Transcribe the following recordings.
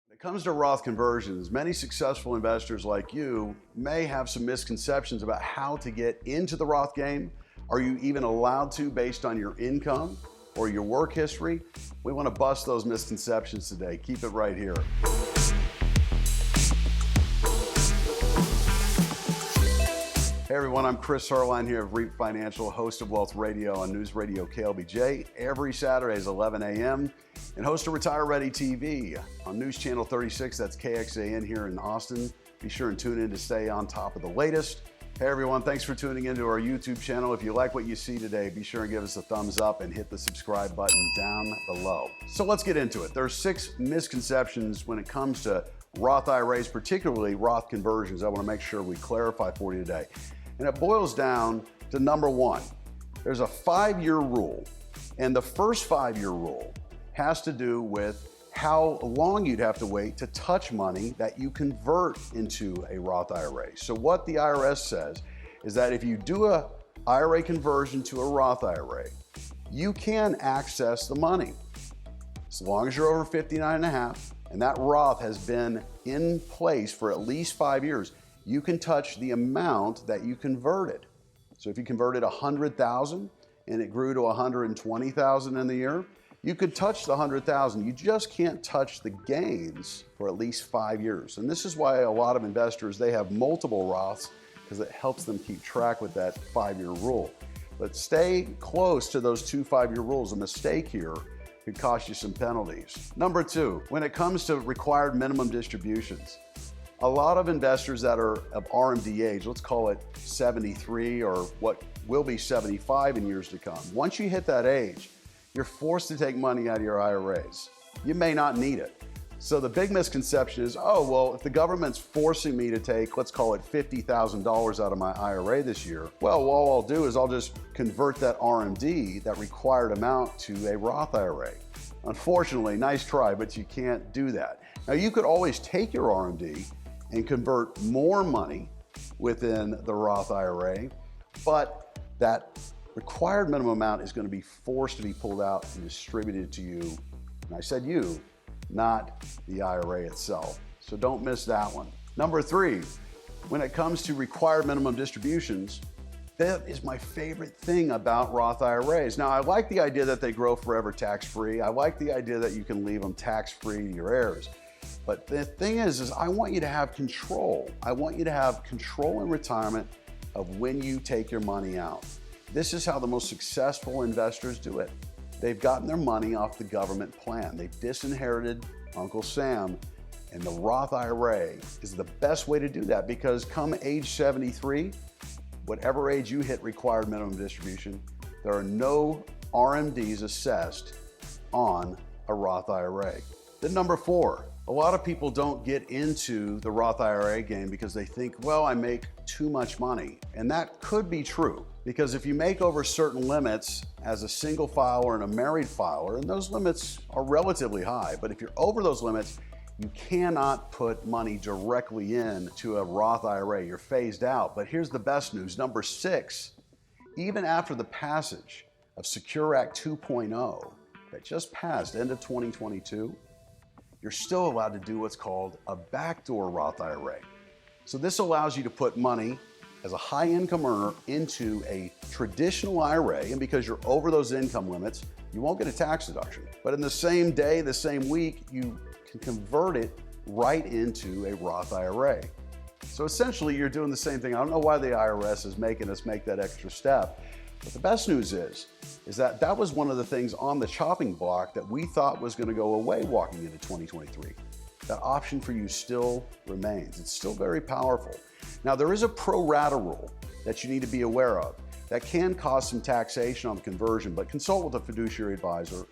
When it comes to Roth conversions, many successful investors like you may have some misconceptions about how to get into the Roth game. Are you even allowed to based on your income or your work history? We want to bust those misconceptions today. Keep it right here. Hey everyone, I'm Chris Heerlein here of REAP Financial, host of Wealth Radio on News Radio KLBJ every Saturday at 11 a.m. and host of Retire Ready TV on News Channel 36, that's KXAN here in Austin. Be sure and tune in to stay on top of the latest. Hey everyone, thanks for tuning into our YouTube channel. If you like what you see today, be sure and give us a thumbs up and hit the subscribe button down below. So let's get into it. There are 6 misconceptions when it comes to Roth IRAs, particularly Roth conversions. I want to make sure we clarify for you today. And it boils down to number 1. There's a 5-year rule, and the first 5-year rule has to do with how long you'd have to wait to touch money that you convert into a Roth IRA. So what the IRS says is that if you do a IRA conversion to a Roth IRA, you can access the money as long as you're over 59 and a half, and that Roth has been in place for at least 5 years. You can touch the amount that you converted. So if you converted 100,000 and it grew to 120,000 in the year, you could touch the 100,000. You just can't touch the gains for at least 5 years. And this is why a lot of investors, they have multiple Roths because it helps them keep track with that 5-year rule. But stay close to those 2 5-year rules. A mistake here could cost you some penalties. Number 2, when it comes to required minimum distributions, a lot of investors that are of RMD age, let's call it 73 or what will be 75 in years to come, once you hit that age, you're forced to take money out of your IRAs. You may not need it. So the big misconception is, oh, well, if the government's forcing me to take, let's call it $50,000 out of my IRA this year, well, all I'll do is I'll just convert that RMD, that required amount, to a Roth IRA. Unfortunately, nice try, but you can't do that. Now, you could always take your RMD and convert more money within the Roth IRA, but that required minimum amount is going to be forced to be pulled out and distributed to you. And I said you, not the IRA itself. So don't miss that one. Number 3, when it comes to required minimum distributions, that is my favorite thing about Roth IRAs. Now, I like the idea that they grow forever tax-free. I like the idea that you can leave them tax-free to your heirs. But the thing is I want you to have control. I want you to have control in retirement of when you take your money out. This is how the most successful investors do it. They've gotten their money off the government plan. They've disinherited Uncle Sam, and the Roth IRA is the best way to do that because come age 73, whatever age you hit required minimum distribution, there are no RMDs assessed on a Roth IRA. Then number 4, a lot of people don't get into the Roth IRA game because they think, well, I make too much money. And that could be true because if you make over certain limits as a single filer and a married filer, and those limits are relatively high, but if you're over those limits, you cannot put money directly into a Roth IRA. You're phased out. But here's the best news. Number 6, even after the passage of Secure Act 2.0 that just passed end of 2022, you're still allowed to do what's called a backdoor Roth IRA. So this allows you to put money as a high income earner into a traditional IRA, and because you're over those income limits, you won't get a tax deduction. But in the same day, the same week, you can convert it right into a Roth IRA. So essentially, you're doing the same thing. I don't know why the IRS is making us make that extra step, but the best news is that that was one of the things on the chopping block that we thought was going to go away walking into 2023. That option for you still remains. It's still very powerful. Now, there is a pro rata rule that you need to be aware of that can cause some taxation on the conversion, but consult with a fiduciary advisor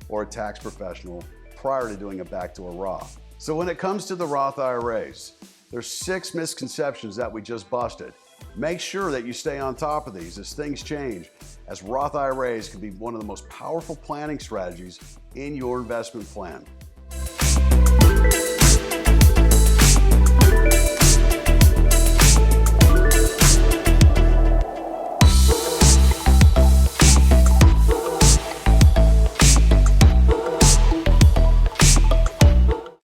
or a tax professional prior to doing a backdoor Roth. So when it comes to the Roth IRAs, there's 6 misconceptions that we just busted. Make sure that you stay on top of these as things change, as Roth IRAs can be one of the most powerful planning strategies in your investment plan.